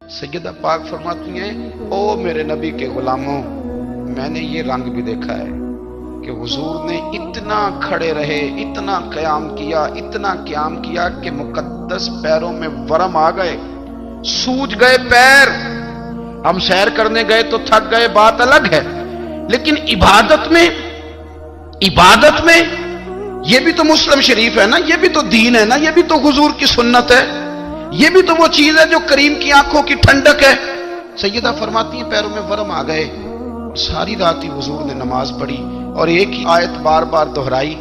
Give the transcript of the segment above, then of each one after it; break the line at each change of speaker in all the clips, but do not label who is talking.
सैयदा पाक फरमाती हैं, ओ मेरे नबी के गुलामों, मैंने ये रंग भी देखा है कि हुजूर ने इतना खड़े रहे, इतना क़याम किया कि मुकद्दस पैरों में वरम आ गए, सूज गए पैर। हम सैर करने गए तो थक गए, बात अलग है, लेकिन इबादत में ये भी तो मुस्लिम शरीफ है ना, ये भी तो दीन है ना, ये भी तो हुजूर की सुन्नत है, ये भी तो वो चीज है जो करीम की आंखों की ठंडक है। सैयदा फरमाती हैं पैरों में वरम आ गए, सारी रात ही हुजूर ने नमाज पढ़ी और एक ही आयत बार बार दोहराई।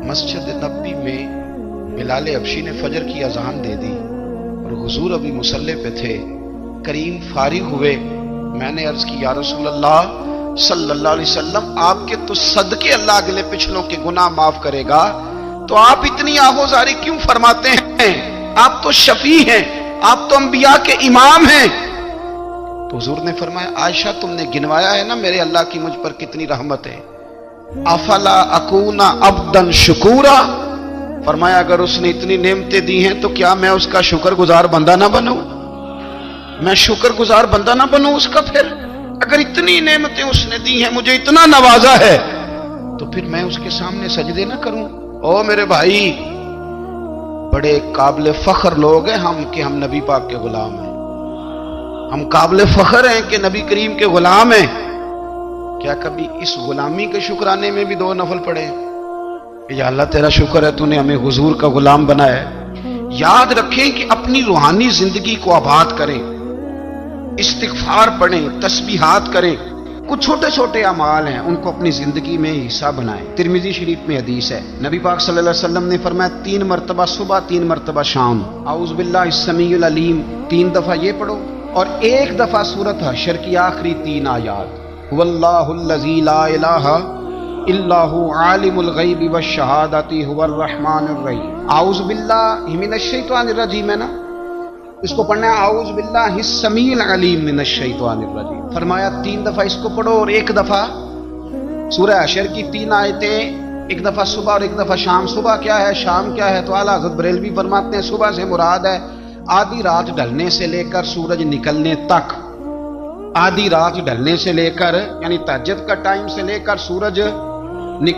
मस्जिद नबी में बिलाल हबशी ने फजर की अजान दे दी और हुजूर अभी मुसल्ले पे थे। करीम फारिग हुए, मैंने अर्ज की, या रसूल अल्लाह सल्लल्लाहु अलैहि वसल्लम, आपके तो सदके अल्लाह अगले पिछलों के गुनाह माफ करेगा, तो आप इतनी आहोजारी क्यों फरमाते हैं? आप तो शफी हैं, आप तो अंबिया के इमाम हैं। तो हुजूर ने फरमाया, आयशा तुमने गिनवाया है ना मेरे अल्लाह की मुझ पर कितनी रहमत है। अफला अकूना अब्दन शुकूरा, फरमाया अगर उसने इतनी नेमतें दी हैं तो क्या मैं उसका शुक्रगुजार बंदा ना बनूं? मैं शुक्रगुजार बंदा ना बनूं उसका? फिर अगर इतनी नेमतें उसने दी हैं, मुझे इतना नवाजा है, तो फिर मैं उसके सामने सजदे ना करूं? ओ मेरे भाई, बड़े काबिल फख्र लोग हैं हम कि हम नबी पाक के गुलाम हैं। हम काबिल फख्र हैं कि नबी करीम के गुलाम हैं। क्या कभी इस गुलामी के शुक्राने में भी 2 नफल पढ़े कि या अल्लाह तेरा शुक्र है तूने हमें हुजूर का गुलाम बनाया है। याद रखें कि अपनी रूहानी जिंदगी को आबाद करें, इस्तिगफार पढ़ें, तस्बीहात करें। कुछ छोटे छोटे अमाल हैं, उनको अपनी जिंदगी में हिस्सा बनाएं। तिरमिजी शरीफ में हदीस है, नबी पाक सल्लल्लाहु अलैहि वसल्लम ने फरमाया 3 मरतबा सुबह, 3 मरतबा शाम औज़ु बिल्लाहिस समीउल अलीम 3 दफा ये पढ़ो और 1 दफा सूरत हशर की आखिरी 3 आयात, हुवल्लाहुल्लज़ी ला इलाहा इल्लाहु आलिमुल गैबि वश्शहादति हुवर रहमानुर रहीम। औज़ु बिल्लाहि मिनश शैतानिर रजीम है ना, इसको पढ़ना है औज़ु बिल्लाहिस समीउल अलीम मिनश शैतानिर रजीम। फरमाया 3 दफा इसको पढ़ो और 1 दफा सूरह हशर की 3 आयतें, 1 दफा सुबह और 1 दफा शाम। सुबह क्या है, शाम क्या है? तो आला हज़रत बरेलवी फरमाते हैं सुबह से मुराद है आधी रात ढलने से लेकर सूरज निकलने तक। आधी रात ढलने से लेकर यानी तहज्जुद का टाइम से लेकर सूरज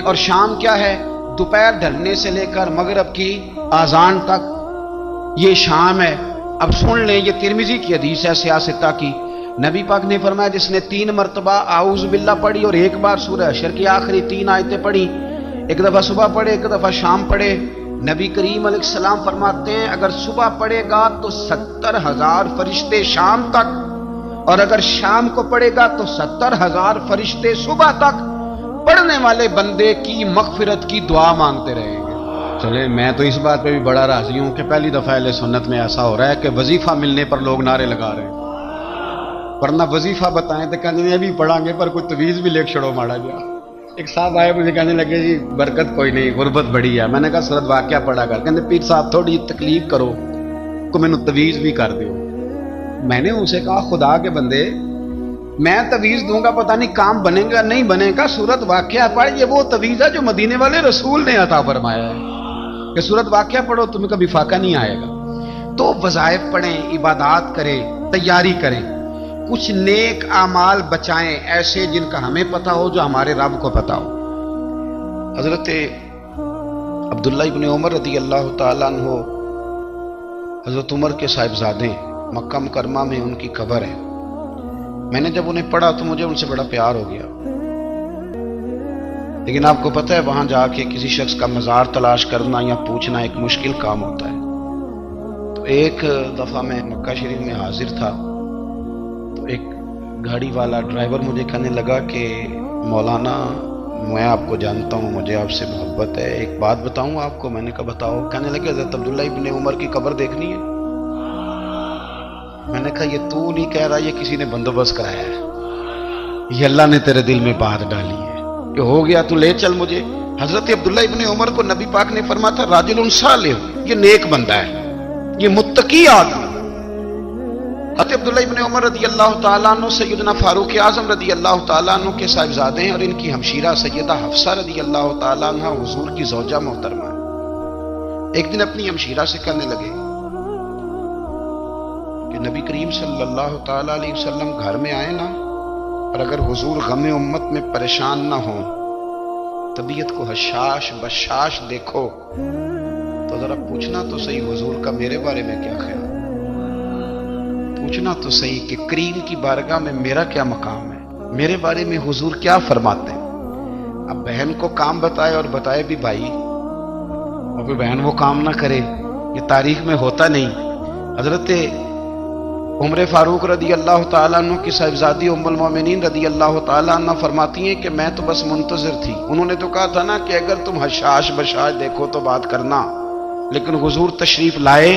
और शाम क्या है? दोपहर ढलने से लेकर मगरिब की आजान तक, ये शाम है। अब सुन लें, ये तिरमिजी की हदीस है सियासता की। नबी पाक ने फरमाया जिसने 3 मरतबा आऊज़ बिल्ला पढ़ी और 1 बार सूरह हशर की आखिरी 3 आयतें पढ़ी, 1 दफा सुबह पढ़े, 1 दफा शाम पढ़े, नबी करीम अलैहिस्सलाम फरमाते हैं अगर सुबह पढ़ेगा तो 70,000 फरिश्ते शाम तक, और अगर शाम को पढ़ेगा तो 70,000 फरिश्ते सुबह तक पढ़ने वाले बंदे की मगफिरत की दुआ मांगते रहेंगे। चले, मैं तो इस बात पे भी बड़ा राजी हूं कि पहली दफा अहले सुन्नत में ऐसा हो रहा है कि वजीफा मिलने पर लोग नारे लगा रहे हैं, वरना वजीफा बताएं तो कहने अभी पढ़ांगे पर कोई तवीज भी लेके छोड़ो माड़ा गया। एक साहब आए, मुझे कहने लगे जी बरकत कोई नहीं, गुरबत बड़ी है। मैंने कहा सूरत वाक़या पढ़ा कर। कहते पीर साहब थोड़ी तकलीफ करो को मैनू तवीज भी कर दो। मैंने उनसे कहा खुदा के बंदे, मैं तवीज दूंगा पता नहीं काम बनेगा नहीं बनेगा, सूरत वाक़या पढ़, ये वो तवीज है जो मदीने वाले रसूल ने अता फरमाया है कि सूरत वाक़या पढ़ो तुम्हें कभी फाका नहीं आएगा। तो वज़ाइफ पढ़ें, इबादत करें, तैयारी करें, कुछ नेक आमाल बचाएं ऐसे जिनका हमें पता हो, जो हमारे रब को पता हो। हजरत अब्दुल्ला इब्न उमर रज़ी अल्लाह ताला अन्हु, हजरत उमर के साहिबजादे, मक्का मुकरमा में उनकी कब्र है। मैंने जब उन्हें पढ़ा तो मुझे उनसे बड़ा प्यार हो गया, लेकिन आपको पता है वहां जाके किसी शख्स का मज़ार तलाश करना या पूछना एक मुश्किल काम होता है। तो एक दफ़ा मैं मक्का शरीफ में हाजिर था, तो एक गाड़ी वाला ड्राइवर मुझे कहने लगा कि मौलाना मैं आपको जानता हूँ, मुझे आपसे मोहब्बत है, एक बात बताऊँ आपको। मैंने कहा बताओ। कहने लगे हज़रत अब्दुल्ला इब्न उमर की कब्र देखनी है। मैंने कहा ये तू नहीं कह रहा, ये किसी ने बंदोबस्त कराया है, ये अल्लाह ने तेरे दिल में बात डाली है, ये हो गया तू ले चल मुझे। हजरत अब्दुल्ला इब्न उमर को नबी पाक ने फरमाया था राजुलुन सालिह, ये नेक बंदा है, ये मुत्तकी आदमी। हजरत अब्दुल्ला इब्न उमर रज़ी अल्लाह ताला अन्हु सैयदना फारूक आज़म रज़ी अल्लाह ताला अन्हु के साहिबजादे हैं और इनकी हमशीरा सैयदा हफ्सा रज़ी अल्लाह ताला अन्हा हुजूर की ज़ौजा मोहतरमा। एक दिन अपनी हमशीरा से कहने लगे کہ نبی کریم صلی اللہ تعالی علیہ وسلم گھر میں آئے نا، اور اگر حضور غم امت میں پریشان نہ ہوں، طبیعت کو حشاش بشاش دیکھو، تو ذرا پوچھنا تو صحیح حضور کا میرے بارے میں کیا خیال، پوچھنا تو صحیح کہ کریم کی بارگاہ میں میرا کیا مقام ہے، میرے بارے میں حضور کیا فرماتے ہیں۔ اب بہن کو کام بتائے، اور بتائے بھی بھائی، اور پھر بہن وہ کام نہ کرے، یہ تاریخ میں ہوتا نہیں۔ حضرت عمر فاروق رضی اللہ تعالیٰ عنہ کی صاحبزادی ام المومنین رضی اللہ تعالیٰ عنہ فرماتی ہیں کہ میں تو بس منتظر تھی، انہوں نے تو کہا تھا نا کہ اگر تم حشاش بشاش دیکھو تو بات کرنا، لیکن حضور تشریف لائے،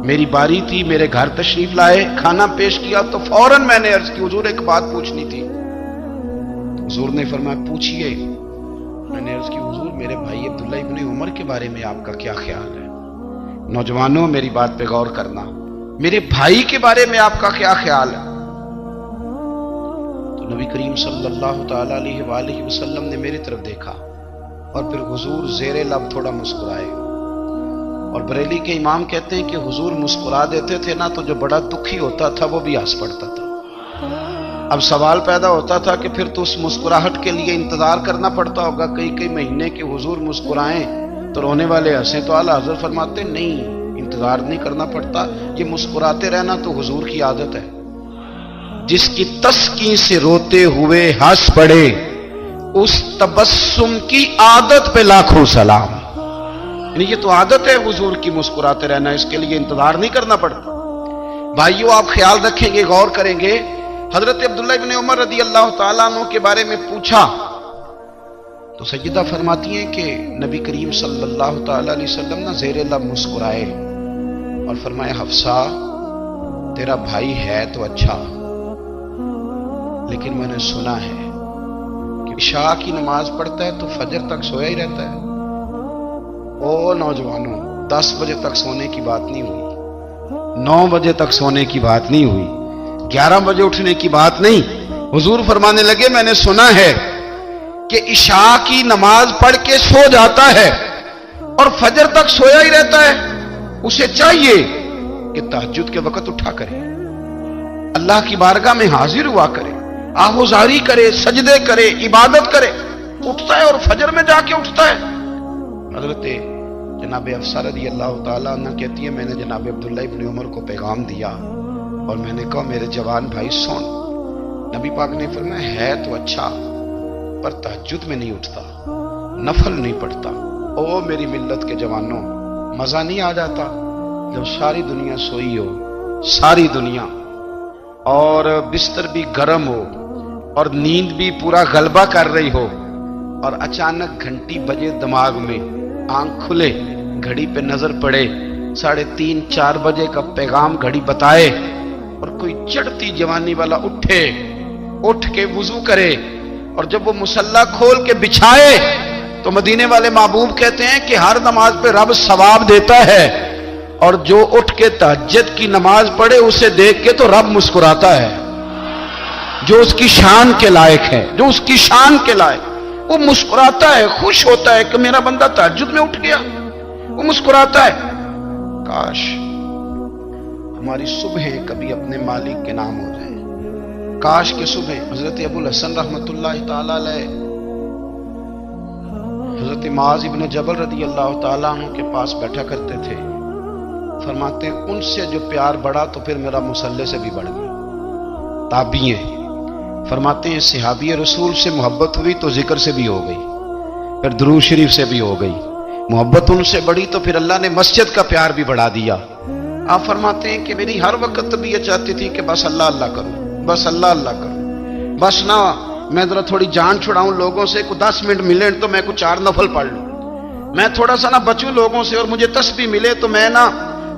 میری باری تھی، میرے گھر تشریف لائے، کھانا پیش کیا تو فوراً میں نے عرض کی حضور ایک بات پوچھنی تھی۔ حضور نے فرمایا پوچھئے۔ میں نے عرض کی حضور میرے بھائی عبداللہ ابن عمر کے بارے میں آپ کا کیا خیال ہے؟ نوجوانوں میری بات پہ غور کرنا، میرے بھائی کے بارے میں آپ کا کیا خیال ہے؟ تو نبی کریم صلی اللہ تعالی علیہ وآلہ وسلم نے میری طرف دیکھا، اور پھر حضور زیر لب تھوڑا مسکرائے، اور بریلی کے امام کہتے ہیں کہ حضور مسکرا دیتے تھے نا تو جو بڑا دکھی ہوتا تھا وہ بھی ہنس پڑتا تھا۔ اب سوال پیدا ہوتا تھا کہ پھر تو اس مسکراہٹ کے لیے انتظار کرنا پڑتا ہوگا کئی مہینے کہ حضور مسکرائیں تو رونے والے ہنسیں، تو اعلیٰ حضرت فرماتے نہیں، انتظار نہیں کرنا پڑتا، یہ مسکراتے رہنا تو حضور کی عادت ہے۔ جس کی تسکین سے روتے ہوئے ہنس پڑے، اس تبسم کی عادت پہ لاکھوں سلام۔ یعنی یہ تو عادت ہے حضور کی مسکراتے رہنا، اس کے لیے انتظار نہیں کرنا پڑتا۔ بھائیو آپ خیال رکھیں گے، غور کریں گے، حضرت عبداللہ ابن عمر رضی اللہ تعالیٰ عنہ کے بارے میں پوچھا تو سیدہ فرماتی ہیں کہ نبی کریم صلی اللہ تعالیٰ علیہ وسلم نہ زیر لب مسکرائے اور فرمایا حفصہ تیرا بھائی ہے تو اچھا، لیکن میں نے سنا ہے کہ عشاء کی نماز پڑھتا ہے تو فجر تک سویا ہی رہتا ہے۔ او نوجوانوں، 10 بجے تک سونے کی بات نہیں ہوئی، 9 بجے تک سونے کی بات نہیں ہوئی، 11 بجے اٹھنے کی بات نہیں۔ حضور فرمانے لگے میں نے سنا ہے کہ عشاء کی نماز پڑھ کے سو جاتا ہے اور فجر تک سویا ہی رہتا ہے، اسے چاہیے کہ تہجد کے وقت اٹھا کرے، اللہ کی بارگاہ میں حاضر ہوا کرے، آہوزاری کرے، سجدے کرے، عبادت کرے، اٹھتا ہے اور فجر میں جا کے اٹھتا ہے۔ حضرت جناب حفصہ رضی اللہ تعالیٰ عنہ کہتی ہے میں نے جناب عبداللہ ابن عمر کو پیغام دیا اور میں نے کہا میرے جوان بھائی سن، نبی پاک نے فرمایا ہے تو اچھا پر تہجد میں نہیں اٹھتا، نفل نہیں پڑھتا۔ او میری ملت کے جوانوں، مزہ نہیں آ جاتا جب ساری دنیا سوئی ہو، ساری دنیا، اور بستر بھی گرم ہو اور نیند بھی پورا غلبہ کر رہی ہو، اور اچانک گھنٹی بجے دماغ میں، آنکھ کھلے، گھڑی پہ نظر پڑے، 3:30 4 بجے کا پیغام گھڑی بتائے، اور کوئی چڑھتی جوانی والا اٹھ کے وضو کرے، اور جب وہ مصلی کھول کے بچھائے تو مدینے والے محبوب کہتے ہیں کہ ہر نماز پہ رب ثواب دیتا ہے، اور جو اٹھ کے تہجد کی نماز پڑھے اسے دیکھ کے تو رب مسکراتا ہے، جو اس کی شان کے لائق ہے، جو اس کی شان کے لائق، وہ مسکراتا ہے، خوش ہوتا ہے کہ میرا بندہ تہجد میں اٹھ گیا، وہ مسکراتا ہے۔ کاش ہماری صبحیں کبھی اپنے مالک کے نام ہو جائیں، کاش کہ صبح حضرت ابو الحسن رحمت اللہ تعالی علیہ حضرت معاذ ابن جبل رضی اللہ تعالیٰ عنہ کے پاس بیٹھا کرتے تھے، فرماتے ہیں ان سے جو پیار بڑھا تو پھر میرا مصلی سے بھی بڑھ گیا۔ تابعی ہیں، فرماتے ہیں صحابی رسول سے محبت ہوئی تو ذکر سے بھی ہو گئی، پھر درود شریف سے بھی ہو گئی، محبت ان سے بڑھی تو پھر اللہ نے مسجد کا پیار بھی بڑھا دیا۔ آپ فرماتے ہیں کہ میری ہر وقت طبیعت چاہتی تھی کہ بس اللہ اللہ کروں، بس اللہ اللہ کروں، بس نہ میں ذرا تھوڑی جان چھڑاؤں لوگوں سے، کو 10 منٹ ملے تو میں کچھ 4 نفل پڑھ لوں، میں تھوڑا سا نہ بچوں لوگوں سے، اور مجھے تسبیح ملے تو میں نہ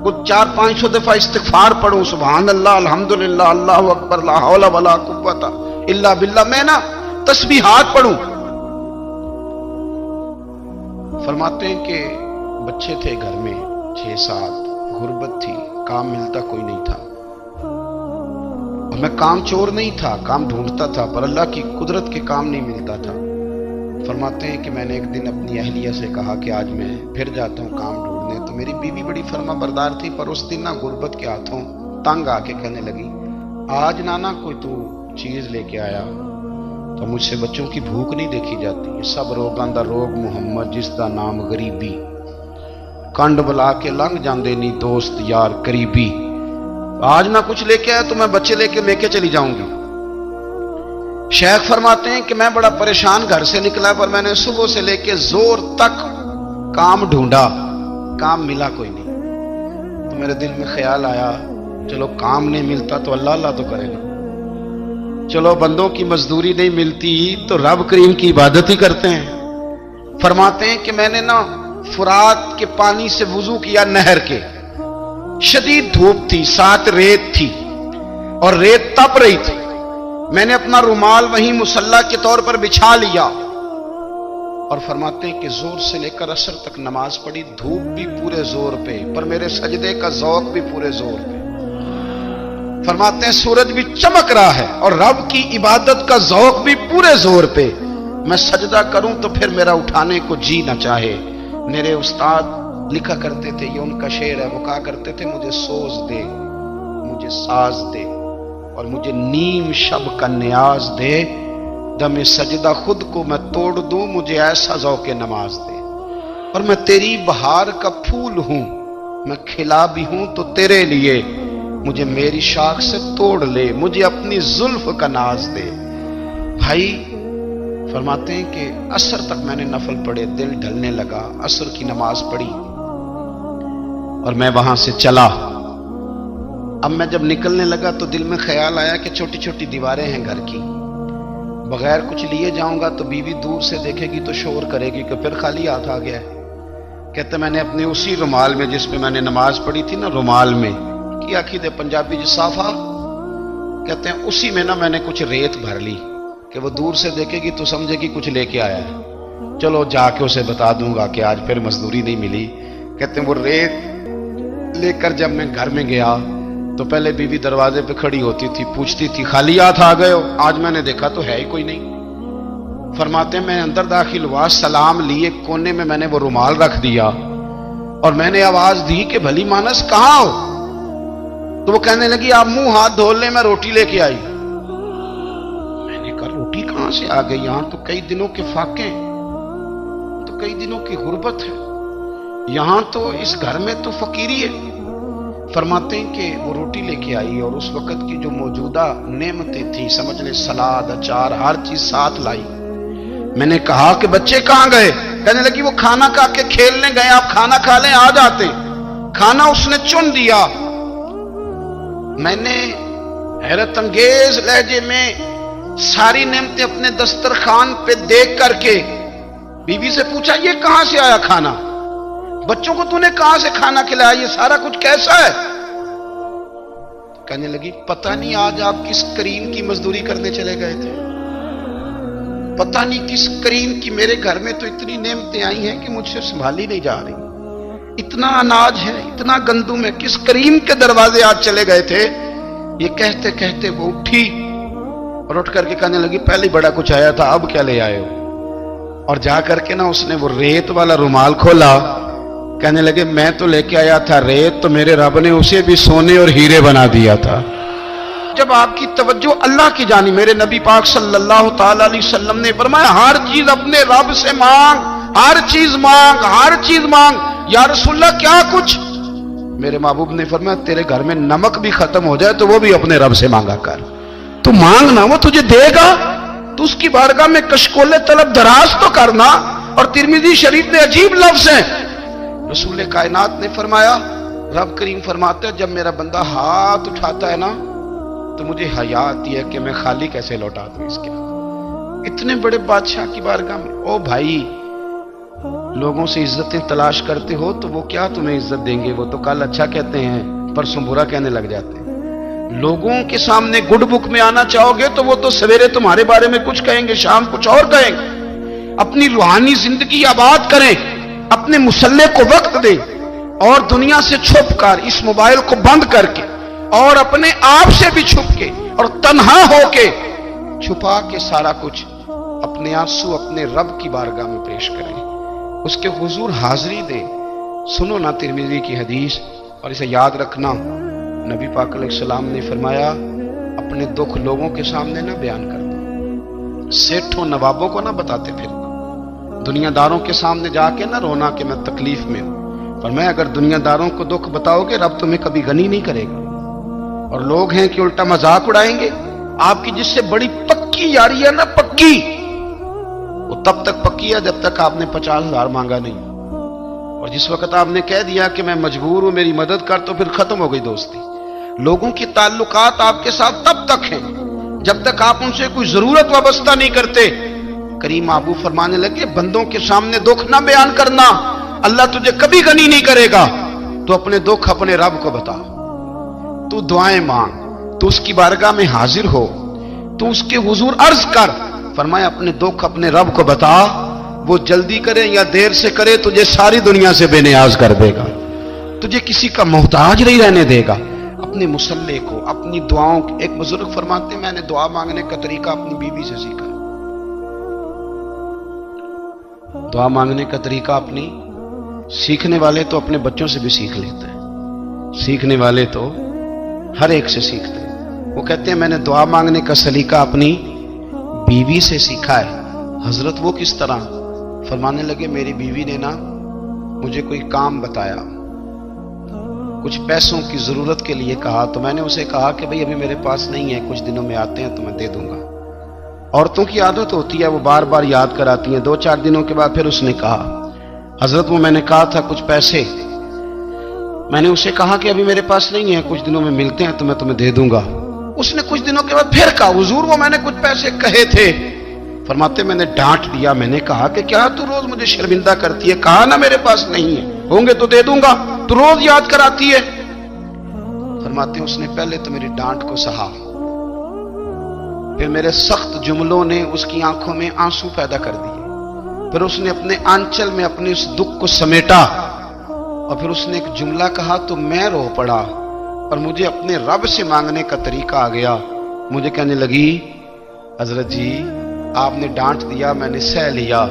کچھ 400-500 دفعہ استغفار پڑھوں، سبحان اللہ، الحمدللہ، اللہ اکبر، لا حول ولا قوت الا باللہ، میں نہ تسبیحات پڑھوں۔ فرماتے ہیں کہ بچے تھے گھر میں 6-7، غربت تھی، کام ملتا کوئی نہیں تھا، اور میں کام چور نہیں تھا، کام ڈھونڈتا تھا، پر اللہ کی قدرت کے کام نہیں ملتا تھا۔ فرماتے ہیں کہ میں نے ایک دن اپنی اہلیہ سے کہا کہ آج میں پھر جاتا ہوں کام ڈھونڈنے، تو میری بیوی بڑی فرما بردار تھی، پر اس دن نہ غربت کے ہاتھوں तंग आके कहने लगी, आज नाना कोई तू चीज लेके आया तो मुझसे बच्चों की भूख नहीं देखी जाती। सब रोगां दा रोग मुहम्मद, जिसका नाम गरीबी, कंड बुला के लंघ जांदे नी दोस्त यार करीबी। आज ना कुछ लेके आया तो मैं बच्चे लेके चली जाऊंगी। शेख फरमाते हैं कि मैं बड़ा परेशान घर से निकला, पर मैंने सुबह से लेके जोर तक काम ढूंढा, काम मिला कोई नहीं। तो मेरे दिल में ख्याल आया, चलो काम नहीं मिलता तो अल्लाह अल्लाह तो करेगा, चलो बंदों की मजदूरी नहीं मिलती तो रब करीम की इबादत ही करते हैं। फरमाते हैं कि मैंने ना फुरात के पानी से वुजू किया, नहर के, शदीद धूप थी, साथ रेत थी और रेत तप रही थी। मैंने अपना रुमाल वहीं मुसल्ला के तौर पर बिछा लिया और फरमाते हैं कि जोर से लेकर असर तक नमाज पढ़ी, धूप भी पूरे जोर पे, पर मेरे सजदे का ज़ौक़ भी पूरे जोर पे। फरमाते हैं सूरज भी चमक रहा है और रब की इबादत का ज़ौक़ भी पूरे जोर पे। मैं सजदा करूं तो फिर मेरा उठाने को जी न चाहे। मेरे उस्ताद लिखा करते थे, ये उनका शेर है, वो कहा करते थे, मुझे सोज दे, मुझे साज दे और मुझे नीम शब का न्याज दे, दमे सजदा खुद को मैं तोड़ दूं, मुझे ऐसा ज़ौक़े नमाज दे। और मैं तेरी बहार का फूल हूं, मैं खिला भी हूं तो तेरे लिए, मुझे मेरी शाख से तोड़ ले, मुझे अपनी जुल्फ का नाज दे। भाई फरमाते हैं कि असर तक मैंने नफल पढ़े, दिल ढलने लगा, असर की नमाज पढ़ी और मैं वहां से चला। अब मैं जब निकलने लगा तो दिल में ख्याल आया कि छोटी छोटी दीवारें हैं घर की, बगैर कुछ लिए जाऊंगा तो बीवी दूर से देखेगी तो शोर करेगी कि फिर खाली हाथ आ गया है। कहते मैंने अपने उसी रुमाल में जिसमें मैंने नमाज पढ़ी थी ना, रुमाल में की आखी दे पंजाबी जी साफा, कहते हैं उसी में ना मैंने कुछ रेत भर ली कि वो दूर से देखेगी तो समझेगी कुछ लेके आया है, चलो जाके उसे बता दूंगा कि आज फिर मजदूरी नहीं मिली। कहते हैं वो रेत लेकर जब मैं घर में गया तो पहले बीवी दरवाजे पे खड़ी होती थी, पूछती थी खाली हाथ आ गए हो? आज मैंने देखा तो है ही कोई नहीं। फरमाते हैं मैं अंदर दाखिल हुआ, सलाम लिए, कोने में मैंने वो रुमाल रख दिया और मैंने आवाज दी कि भली मानस कहां हो? तो वो कहने लगी आप मुंह हाथ धो ले, मैं रोटी लेके आई। मैंने कहा रोटी कहां से आ गई? यहां तो कई दिनों के फाके, तो कई दिनों की गुर्बत है, यहां तो इस घर में तो फकीरी है। फरमाते हैं कि वो रोटी लेके आई और उस वक्त की जो मौजूदा नेमतें थी, समझ ले सलाद, अचार, हर चीज साथ लाई। मैंने कहा कि बच्चे कहां गए? कहने लगी वो खाना खा के खेलने गए, आप खाना खा लें आ जाते। खाना उसने चुन दिया। मैंने हैरत अंगेज लहजे में सारी नेमतें अपने दस्तरखान पे देख करके बीवी से पूछा ये कहां से आया खाना? बच्चों को तूने कहां से खाना खिलाया? ये सारा कुछ कैसा है? कहने लगी पता नहीं आज आप किस करीम की मजदूरी करने चले गए थे, पता नहीं किस करीम की, मेरे घर में तो इतनी नेमतें आई हैं कि मुझसे संभाली नहीं जा रही, इतना अनाज है, इतना गंदुम है, किस करीम के दरवाजे आज चले गए थे? ये कहते कहते वो उठी और उठ करके कहने लगी पहले ही बड़ा कुछ आया था, अब क्या ले आए हो? और जा करके ना उसने वो रेत वाला रुमाल खोला। कहने लगे मैं तो लेके आया था रेत, तो मेरे रब ने उसे भी सोने और हीरे बना दिया था। जब आपकी तवज्जो अल्लाह की जानी, मेरे नबी पाक सल्लल्लाहु ताला अलैहि वसल्लम ने फरमाया हर चीज अपने रब से मांग, हर चीज मांग, हर चीज मांग। या रसूलल्लाह क्या कुछ? मेरे महबूब ने फरमाया तेरे घर में नमक भी खत्म हो जाए तो वो भी अपने रब से मांगा कर, तू मांगना वो तुझे देगा, तू उसकी बारगाह में कशकोले तलब दराज तो करना। और तिरमिजी शरीफ में अजीब लफ्ज है, रसूल कायनात ने फरमाया, रब करीम फरमाते हैं जब मेरा बंदा हाथ उठाता है ना तो मुझे हया आती है कि मैं खाली कैसे लौटा दूं इसके। इतने बड़े बादशाह की बारगाह में, ओ भाई लोगों से इज्जतें तलाश करते हो तो वो क्या तुम्हें इज्जत देंगे? वो तो कल अच्छा कहते हैं परसों बुरा कहने लग जाते हैं। लोगों के सामने गुड बुक में आना चाहोगे तो वो तो सवेरे तुम्हारे बारे में कुछ कहेंगे, शाम कुछ और कहेंगे। अपनी रूहानी जिंदगी आबाद करें, अपने मुसल्ले को वक्त दे और दुनिया से छुप कर, इस मोबाइल को बंद करके और अपने आप से भी छुप के और तन्हा होके छुपा के सारा कुछ अपने आंसू अपने रब की बारगाह में पेश करें, उसके हुजूर हाजिरी दे। सुनो ना तिरमिजी की हदीस और इसे याद रखना, نبی پاک علیہ السلام نے فرمایا اپنے دکھ لوگوں کے سامنے نہ بیان کرنا، سیٹھوں نوابوں کو نہ بتاتے پھرنا، دنیا داروں کے سامنے جا کے نہ رونا کہ میں تکلیف میں ہوں۔ فرمایا اگر دنیا داروں کو دکھ بتاؤ گے رب تمہیں کبھی غنی نہیں کرے گا، اور لوگ ہیں کہ الٹا مذاق اڑائیں گے۔ آپ کی جس سے بڑی پکی یاری ہے نا، پکی، وہ تب تک پکی ہے جب تک آپ نے 50,000 مانگا نہیں، اور جس وقت آپ نے کہہ دیا کہ میں مجبور ہوں میری مدد کر، تو پھر ختم ہو گئی دوستی۔ لوگوں کی تعلقات آپ کے ساتھ تب تک ہیں جب تک آپ ان سے کوئی ضرورت وابستہ نہیں کرتے۔ کریم محبوب فرمانے لگے بندوں کے سامنے دکھ نہ بیان کرنا، اللہ تجھے کبھی غنی نہیں کرے گا۔ تو اپنے دکھ اپنے رب کو بتا، تو دعائیں مانگ، تو اس کی بارگاہ میں حاضر ہو، تو اس کے حضور عرض کر۔ فرمایا اپنے دکھ اپنے رب کو بتا، وہ جلدی کرے یا دیر سے کرے تجھے ساری دنیا سے بے نیاز کر دے گا، تجھے کسی کا محتاج نہیں رہنے دے گا۔ اپنے مسلح کو، اپنی دعاؤں، ایک بزرگ فرماتے ہیں میں نے دعا مانگنے کا طریقہ اپنی بیوی سے سیکھا۔ دعا مانگنے کا طریقہ اپنی، سیکھنے والے تو اپنے بچوں سے بھی سیکھ لیتے ہیں، سیکھنے والے تو ہر ایک سے سیکھتے ہیں۔ وہ کہتے ہیں میں نے دعا مانگنے کا سلیقہ اپنی بیوی سے سیکھا ہے۔ حضرت وہ کس طرح؟ فرمانے لگے میری بیوی نے نا مجھے کوئی کام بتایا، کچھ پیسوں کی ضرورت کے لیے کہا، تو میں نے اسے کہا کہ بھئی ابھی میرے پاس نہیں ہے، کچھ دنوں میں آتے ہیں تو میں دے دوں گا۔ عورتوں کی عادت ہوتی ہے وہ بار بار یاد کراتی ہیں، 2-4 دنوں کے بعد پھر اس نے کہا حضرت وہ میں نے کہا تھا کچھ پیسے، میں نے اسے کہا کہ ابھی میرے پاس نہیں ہے، کچھ دنوں میں ملتے ہیں تو میں تمہیں دے دوں گا۔ اس نے کچھ دنوں کے بعد پھر کہا حضور وہ میں نے کچھ پیسے کہے تھے۔ فرماتے میں نے ڈانٹ دیا، میں نے کہا کہ کیا تو روز مجھے شرمندہ کرتی ہے، کہا نا میرے پاس نہیں ہے، ہوں گے تو دے دوں گا، تو روز یاد کراتی ہے۔ فرماتے اس نے پہلے تو میری ڈانٹ کو سہا، پھر میرے سخت جملوں نے اس کی آنکھوں میں آنسو پیدا کر دیے، پھر اس نے اپنے آنچل میں اپنے اس دکھ کو سمیٹا، اور پھر اس نے ایک جملہ کہا تو میں رو پڑا، اور مجھے اپنے رب سے مانگنے کا طریقہ آ گیا۔ مجھے کہنے لگی حضرت جی آپ نے ڈانٹ دیا، میں نے سہ لیا،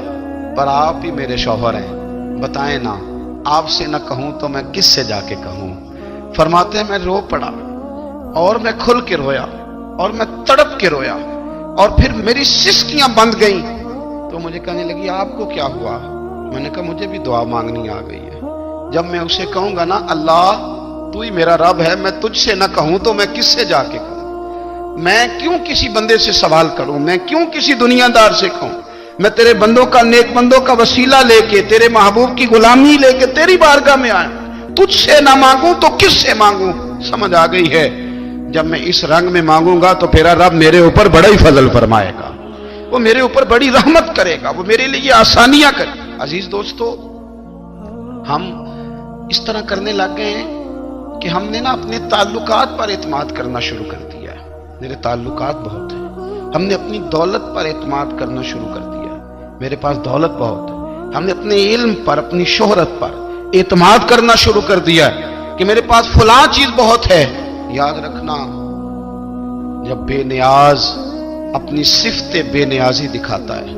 پر آپ ہی میرے شوہر ہیں، بتائیں نا آپ سے نہ کہوں تو میں کس سے جا کے کہوں۔ فرماتے ہیں میں رو پڑا، اور میں کھل کے رویا، اور میں تڑپ کے رویا، اور پھر میری سسکیاں بند گئیں۔ تو مجھے کہنے لگی آپ کو کیا ہوا؟ میں نے کہا مجھے بھی دعا مانگنی آ گئی ہے، جب میں اسے کہوں گا نا اللہ تو ہی میرا رب ہے، میں تجھ سے نہ کہوں تو میں کس سے جا کے کہوں؟ میں کیوں کسی بندے سے سوال کروں؟ میں کیوں کسی دنیا دار سے کہوں؟ میں تیرے بندوں کا، نیک بندوں کا وسیلہ لے کے، تیرے محبوب کی غلامی لے کے تیری بارگاہ میں آیا، تجھ سے نہ مانگوں تو کس سے مانگوں؟ سمجھ آ گئی ہے جب میں اس رنگ میں مانگوں گا تو پھر رب میرے اوپر بڑا ہی فضل فرمائے گا، وہ میرے اوپر بڑی رحمت کرے گا، وہ میرے لیے آسانیاں کرے گا۔ عزیز دوستو ہم اس طرح کرنے لگ گئے ہیں کہ ہم نے نا اپنے تعلقات پر اعتماد کرنا شروع کر دیا ہے۔ میرے تعلقات بہت ہیں، ہم نے اپنی دولت پر اعتماد کرنا شروع کر دیا ہے، میرے پاس دولت بہت ہے۔ ہم نے اپنے علم پر، اپنی شہرت پر اعتماد کرنا شروع کر دیا ہے کہ میرے پاس فلاں چیز بہت ہے۔ یاد رکھنا جب بے نیاز اپنی صفت بے نیازی دکھاتا ہے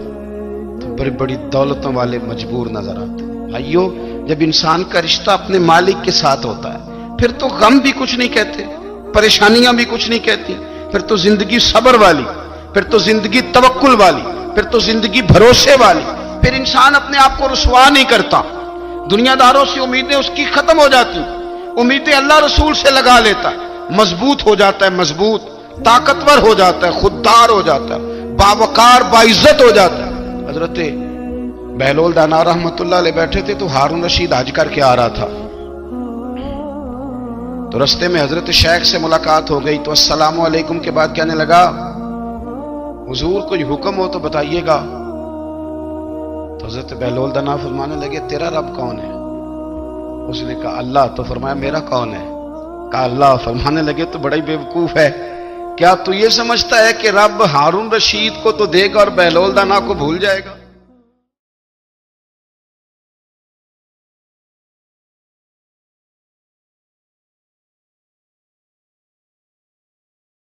تو بڑی بڑی دولتوں والے مجبور نظر آتے ہیں۔ بھائیو جب انسان کا رشتہ اپنے مالک کے ساتھ ہوتا ہے پھر تو غم بھی کچھ نہیں کہتے، پریشانیاں بھی کچھ نہیں کہتی، پھر تو زندگی صبر والی، پھر تو زندگی توکل والی، پھر تو زندگی بھروسے والی، پھر انسان اپنے آپ کو رسوا نہیں کرتا، دنیا داروں سے امیدیں اس کی ختم ہو جاتی، امیدیں اللہ رسول سے لگا لیتا ہے، مضبوط ہو جاتا ہے، مضبوط، طاقتور ہو جاتا ہے، خوددار ہو جاتا ہے، باوقار باعزت ہو جاتا ہے۔ حضرت بہلول دانا رحمت اللہ علیہ بیٹھے تھے تو ہارون رشید حج کر کے آ رہا تھا، تو رستے میں حضرت شیخ سے ملاقات ہو گئی تو السلام علیکم کے بعد کہنے لگا حضور کوئی حکم ہو تو بتائیے گا۔ تو حضرت بہلول دانا فرمانے لگے تیرا رب کون ہے؟ اس نے کہا اللہ۔ تو فرمایا میرا کون ہے؟ کہا اللہ۔ فرمانے لگے تو بڑا ہی بیوقوف ہے، کیا تو یہ سمجھتا ہے کہ رب ہارون رشید کو تو دے گا اور بہلول دانا کو بھول جائے گا؟